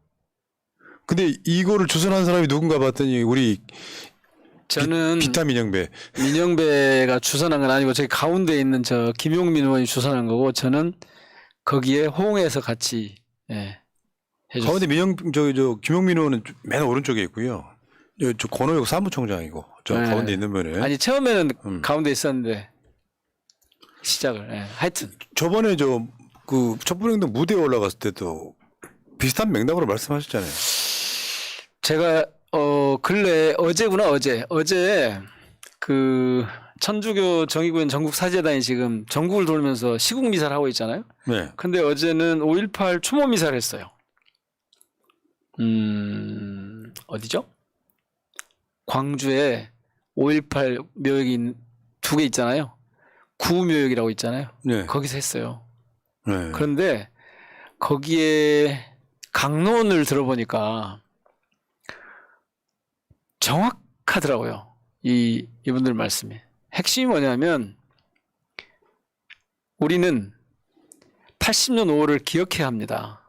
근데 이거를 주선한 사람이 누군가 봤더니 우리 저는 비타 민영배. 민영배가 주선한 건 아니고 저기 가운데 있는 저 김용민 의원이 주선한 거고 저는 거기에 호응해서 같이 해줬어요. 가운데 김용민 의원은 맨 오른쪽에 있고요. 저 권오혁 사무총장이고 저 가운데 있는 분은 아니 처음에는 가운데 있었는데 시작을 하여튼 저번에 그 촛불행동 무대에 올라갔을 때도 비슷한 맥락으로 말씀하셨잖아요. 제가 근래 어제 그 천주교 정의구현 전국 사제단이 지금 전국을 돌면서 시국 미사를 하고 있잖아요. 네. 근데 어제는 5.18 추모 미사를 했어요. 어디죠? 광주에 5.18 묘역이 2개 있잖아요. 구묘역이라고 있잖아요. 네. 거기서 했어요. 네. 그런데 거기에 강론을 들어보니까 정확하더라고요. 이분들 말씀이. 핵심이 뭐냐면 우리는 80년 5월을 기억해야 합니다.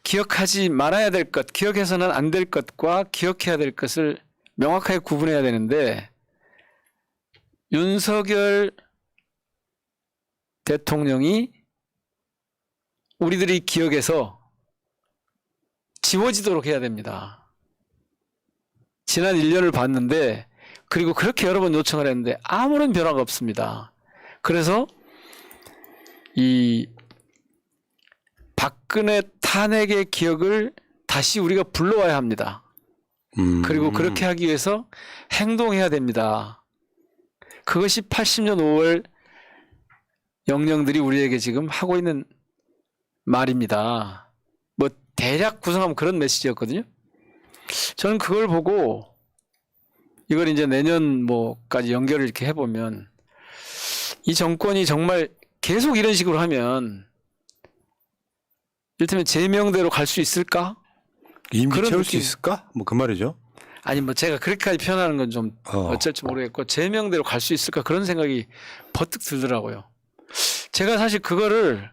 기억하지 말아야 될 것, 기억해서는 안 될 것과 기억해야 될 것을 명확하게 구분해야 되는데 윤석열 대통령이 우리들이 기억에서 지워지도록 해야 됩니다. 지난 1년을 봤는데 그리고 그렇게 여러 번 요청을 했는데 아무런 변화가 없습니다. 그래서 이 박근혜 탄핵의 기억을 다시 우리가 불러와야 합니다. 그리고 그렇게 하기 위해서 행동해야 됩니다. 그것이 80년 5월 영령들이 우리에게 지금 하고 있는 말입니다. 뭐 대략 구성하면 그런 메시지였거든요. 저는 그걸 보고 이걸 이제 내년 뭐까지 연결을 이렇게 해보면 이 정권이 정말 계속 이런 식으로 하면 이를테면 제명대로 갈 수 있을까? 임기 그런 채울 수 느낌. 있을까? 뭐 그 말이죠. 아니 뭐 제가 그렇게까지 표현하는 건 좀 어쩔지 모르겠고 제명대로 갈 수 있을까 그런 생각이 버뜩 들더라고요. 제가 사실 그거를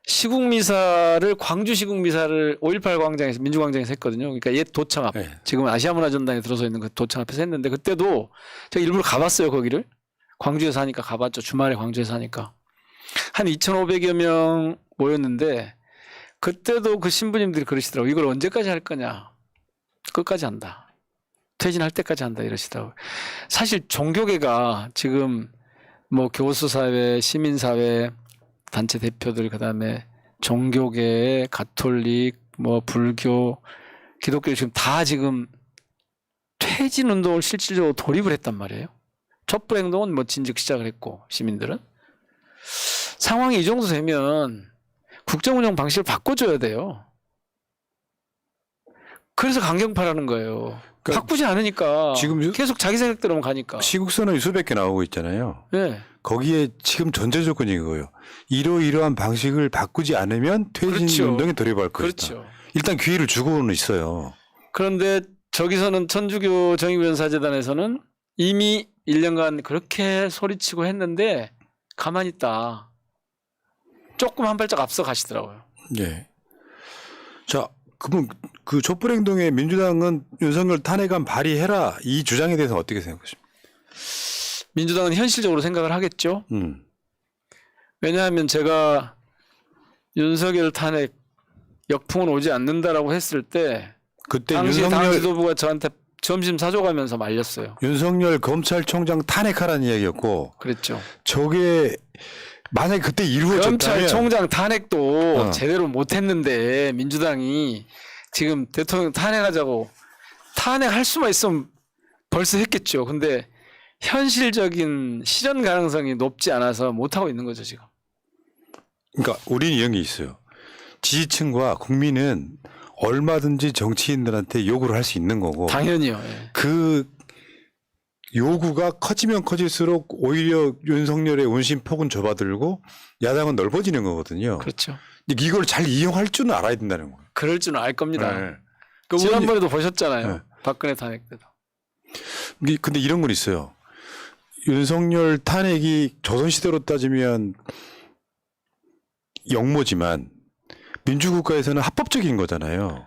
시국미사를 광주 시국미사를 5.18 광장에서 민주광장에서 했거든요. 그러니까 옛 도청 앞 네. 지금 아시아문화전당에 들어서 있는 그 도청 앞에서 했는데 그때도 제가 일부러 가봤어요 거기를. 광주에서 하니까 가봤죠. 주말에 광주에서 하니까 한 2,500여 명 모였는데 그때도 그 신부님들이 그러시더라고요. 이걸 언제까지 할 거냐. 끝까지 한다. 퇴진할 때까지 한다 이러시더라고요. 사실 종교계가 지금 뭐 교수사회, 시민사회, 단체 대표들 그다음에 종교계, 가톨릭, 뭐 불교, 기독교 지금 다 지금 퇴진 운동을 실질적으로 돌입을 했단 말이에요. 촛불 행동은 뭐 진즉 시작을 했고 시민들은 상황이 이 정도 되면 국정운영 방식을 바꿔줘야 돼요. 그래서 강경파라는 거예요. 그러니까 바꾸지 않으니까 지금 계속 자기 생각대로만 가니까. 시국선언이 수백 개 나오고 있잖아요. 네. 거기에 지금 전제 조건이 그거예요. 이러이러한 방식을 바꾸지 않으면 퇴진 그렇죠. 운동에 돌입할 것이다. 그렇죠. 일단 기회를 주고는 있어요. 그런데 저기서는 천주교 정의변사재단에서는 이미 1년간 그렇게 소리치고 했는데 가만히 있다. 조금 한 발짝 앞서 가시더라고요. 예. 자, 그럼 그 촛불행동에 민주당은 윤석열 탄핵안 발의해라 이 주장에 대해서 어떻게 생각하십니까? 민주당은 현실적으로 생각을 하겠죠. 왜냐하면 제가 윤석열 탄핵 역풍은 오지 않는다라고 했을 때 그때 당시 당 윤석열 지도부가 저한테 점심 사줘가면서 말렸어요. 윤석열 검찰총장 탄핵하라는 이야기였고 그랬죠. 저게 만약에 그때 이루어졌다면 검찰총장 탄핵도 제대로 못했는데 민주당이 지금 대통령 탄핵하자고 탄핵할 수만 있으면 벌써 했겠죠. 근데 현실적인 실현 가능성이 높지 않아서 못하고 있는 거죠 지금. 그러니까 우리는 이런 게 있어요. 지지층과 국민은 얼마든지 정치인들한테 요구를 할 수 있는 거고 당연히요. 예. 그 요구가 커지면 커질수록 오히려 윤석열의 운신폭은 좁아들고 야당은 넓어지는 거거든요. 그렇죠. 근데 이걸 잘 이용할 줄은 알아야 된다는 거예요. 그럴 줄은 알 겁니다. 네. 그 지난번에도 보셨잖아요. 네. 박근혜 탄핵 때도. 근데 이런 건 있어요. 윤석열 탄핵이 조선시대로 따지면 역모지만 민주국가에서는 합법적인 거잖아요.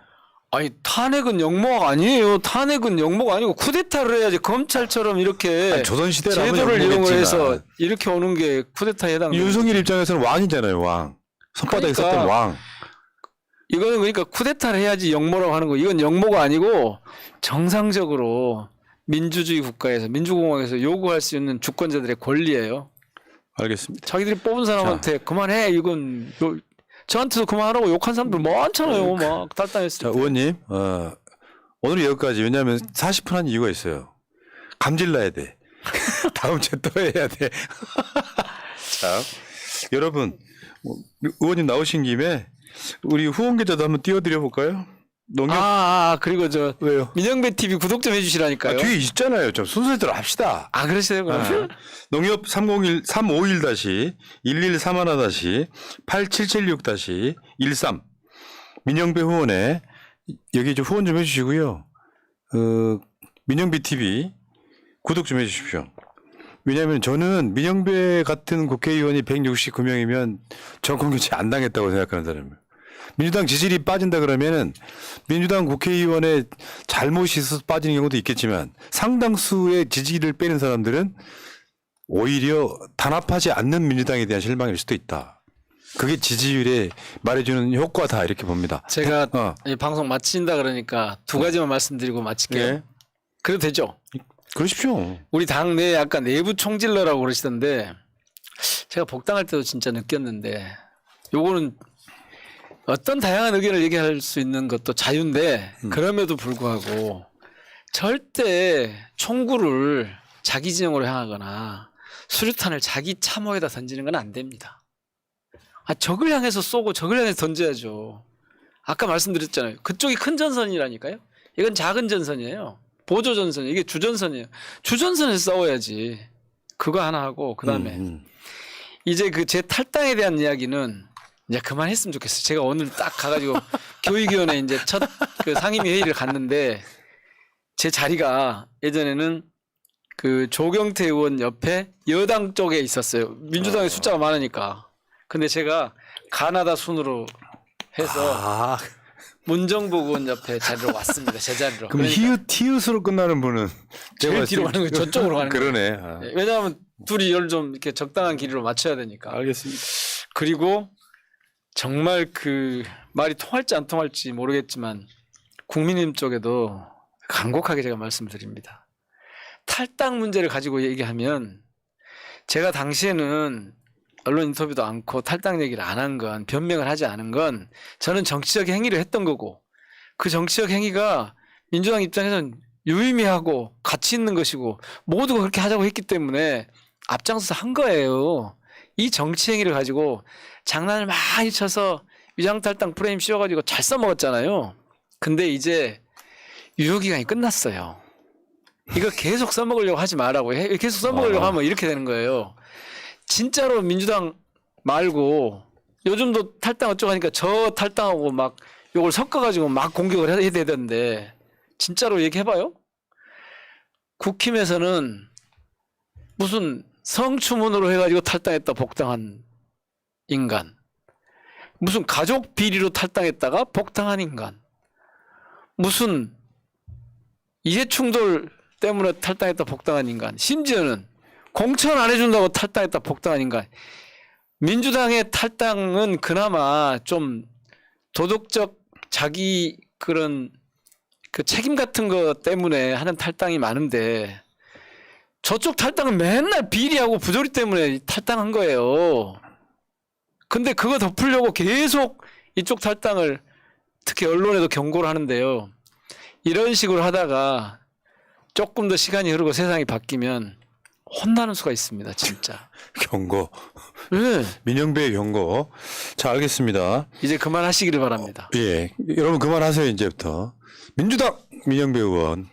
아니 탄핵은 역모가 아니에요. 탄핵은 역모가 아니고 쿠데타를 해야지 검찰처럼 이렇게 아니, 조선시대라면 제도를 이용을 역모겠지만 해서 이렇게 오는 게 쿠데타에 해당돼요. 윤석열 입장에서는 왕이잖아요. 왕. 손바닥에 그러니까 섰던 왕. 이거는 그러니까 쿠데타를 해야지 역모라고 하는 거. 이건 역모가 아니고 정상적으로 민주주의 국가에서 민주공화국에서 요구할 수 있는 주권자들의 권리예요. 알겠습니다. 자기들이 뽑은 사람한테 그만해. 이건 저한테도 그만하라고 욕한 사람들 많잖아요. 막 탈당했을 자, 때. 의원님, 오늘 여기까지. 왜냐하면 40분 한 이유가 있어요. 감질나야 돼. 다음 주에 또 해야 돼. 자, 여러분, 의원님 나오신 김에 우리 후원 계좌도 한번 띄워드려 볼까요? 농협 그리고 저 왜요? 민영배 TV 구독 좀 해주시라니까요. 뒤에 있잖아요. 좀 순서대로 합시다. 그러세요 그럼? 농협 351-351-1131-8776-13 민영배 후원에 여기 좀 후원 좀 해주시고요. 민영배 TV 구독 좀 해주십시오. 왜냐하면 저는 민영배 같은 국회의원이 169명이면 정권 교체 안 당했다고 생각하는 사람이에요. 민주당 지지율이 빠진다 그러면은 민주당 국회의원의 잘못이 있어서 빠지는 경우도 있겠지만 상당수의 지지를 빼는 사람들은 오히려 단합하지 않는 민주당에 대한 실망일 수도 있다. 그게 지지율에 말해주는 효과다 이렇게 봅니다. 제가 이 방송 마친다 그러니까 두 가지만 말씀드리고 마칠게요. 네. 그래도 되죠? 그러십시오. 우리 당내 약간 내부 총질러라고 그러시던데 제가 복당할 때도 진짜 느꼈는데 요거는 어떤 다양한 의견을 얘기할 수 있는 것도 자유인데 그럼에도 불구하고 절대 총구를 자기 진영으로 향하거나 수류탄을 자기 참호에다 던지는 건 안 됩니다. 적을 향해서 쏘고 적을 향해서 던져야죠. 아까 말씀드렸잖아요. 그쪽이 큰 전선이라니까요. 이건 작은 전선이에요. 보조 전선, 이게 주전선이에요. 주전선에서 싸워야지. 그거 하나 하고 그다음에 이제 그 제 탈당에 대한 이야기는 이제 그만했으면 좋겠어요. 제가 오늘 딱 가가지고 교육위원회 이제 첫 그 상임위 회의를 갔는데 제 자리가 예전에는 그 조경태 의원 옆에 여당 쪽에 있었어요. 민주당의 숫자가 많으니까. 근데 제가 가나다 순으로 해서 문정복 의원 옆에 자리로 왔습니다. 제 자리로. 그럼 히읗으로 끝나는 분은 제일 뒤로 가는 거예요. 저쪽으로 가는 거예요. 그러네. 네, 왜냐하면 둘이 열 좀 이렇게 적당한 길이로 맞춰야 되니까. 알겠습니다. 그리고 정말 그 말이 통할지 안 통할지 모르겠지만 국민의힘 쪽에도 간곡하게 제가 말씀드립니다. 탈당 문제를 가지고 얘기하면 제가 당시에는 언론 인터뷰도 않고 탈당 얘기를 안 한 건, 변명을 하지 않은 건 저는 정치적 행위를 했던 거고 그 정치적 행위가 민주당 입장에서는 유의미하고 가치 있는 것이고 모두가 그렇게 하자고 했기 때문에 앞장서서 한 거예요. 이 정치 행위를 가지고 장난을 많이 쳐서 위장탈당 프레임 씌워가지고 잘 써먹었잖아요. 근데 이제 유효기간이 끝났어요. 이거 계속 써먹으려고 하지 말라고. 계속 써먹으려고 하면 이렇게 되는 거예요. 진짜로 민주당 말고 요즘도 탈당 어쩌고 하니까 저 탈당하고 막 요걸 섞어가지고 막 공격을 해야 되던데 진짜로 얘기해봐요. 국힘에서는 무슨 성추문으로 해가지고 탈당했다 복당한 인간, 무슨 가족 비리로 탈당했다가 복당한 인간, 무슨 이해충돌 때문에 탈당했다 복당한 인간, 심지어는 공천 안 해준다고 탈당했다 복당한 인간. 민주당의 탈당은 그나마 좀 도덕적 자기 그런 그 책임 같은 거 때문에 하는 탈당이 많은데 저쪽 탈당은 맨날 비리하고 부조리 때문에 탈당한 거예요. 근데 그거 덮으려고 계속 이쪽 탈당을 특히 언론에도 경고를 하는데요. 이런 식으로 하다가 조금 더 시간이 흐르고 세상이 바뀌면 혼나는 수가 있습니다. 진짜. 경고. 네. 민영배의 경고. 자, 알겠습니다. 이제 그만하시기를 바랍니다. 예. 여러분 그만하세요, 이제부터. 민주당 민영배 의원.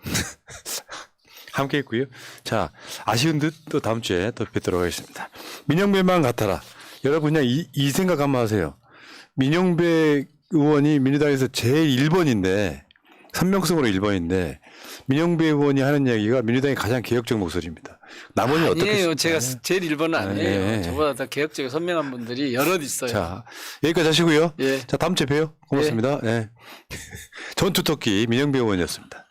함께 했고요. 자, 아쉬운 듯 또 다음 주에 또 뵙도록 하겠습니다. 민영배만 같아라. 여러분 그냥 이 생각 한번 하세요. 민영배 의원이 민주당에서 제일 1번인데, 선명성으로 1번인데, 민영배 의원이 하는 이야기가 민주당의 가장 개혁적 목소리입니다. 나머지 어떻게 아니에요. 제가 제일 1번은 아니에요. 네. 저보다 더 개혁적이고 선명한 분들이 여럿 있어요. 자, 여기까지 하시고요. 예. 자, 다음 주에 봬요. 고맙습니다. 예. 전투토끼 민영배 의원이었습니다.